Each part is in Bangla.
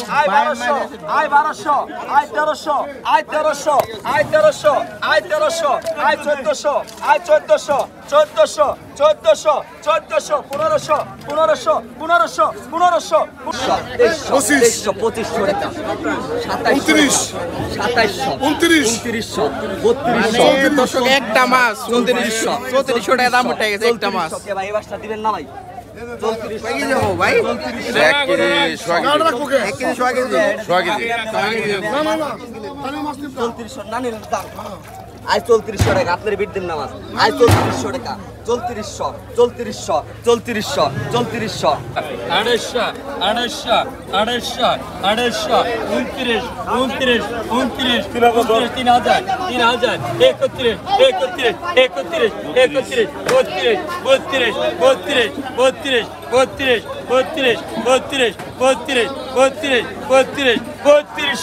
আয় 1200 আয় 1300 আয় 1400 আয় 1400 আয় 1400 আয় 1400 1400 1400 1400 1500 1500 1500 1500 2500 টাকা 27 2900 দর্শক একটা মাছ 3400 টাকা দাম উঠে গেছে একটা মাছ ভাই এই মাছটা দিবেন না ভাই 34 কই যাবো ভাই 1 কেজি 1 কেজি 1 কেজি না তাহলে 3400 না নিলে দাম আজ 3400 টাকা আপনার বিট দিন না মাছ আজ 3400 টাকা 3400 3400 3400 3400 2800 29 3000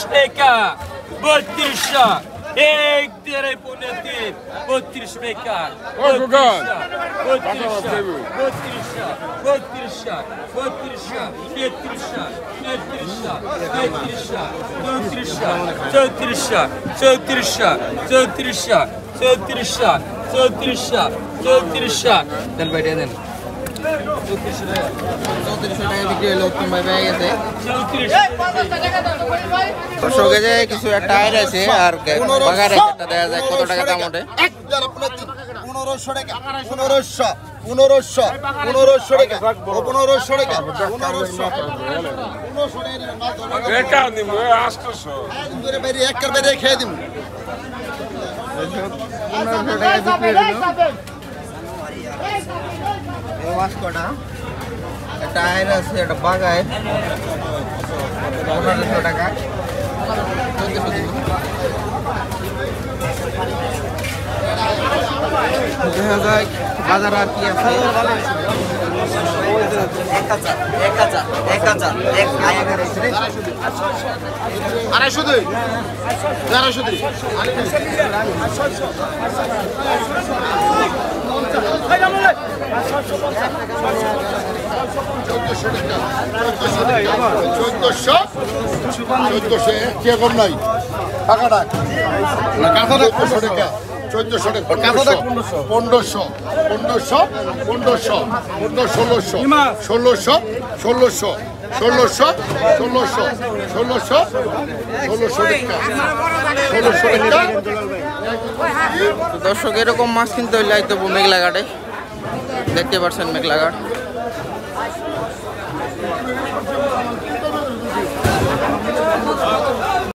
31 টাকা 1 तेरे पुण्य 32 बेकार কিছু একটা আয় আছে আর বাগারে একটা দেখা যায় কত টাকা দাম ওঠে 1500 টাকা 1500 টাকা 1500 টাকা বেকার দিম 800 করে বাইরে এক করে বাইরে খেয়ে দিম 1500 টাকা বিক্রি হলো এই মাছ কটা একটা আয় আছে একটা বাগায় 1500 টাকা দেখা যায় বাজার আর কি আছে 1400 কে কম নাই টাকাটা কাঁথাটা 1400 টাকা 1400 টাকা কাঁথাটা 1500 দর্শক এরকম মাছ কিনতে হইলে মেঘলাঘাটে দেখতে পাচ্ছেন মেঘলাঘাট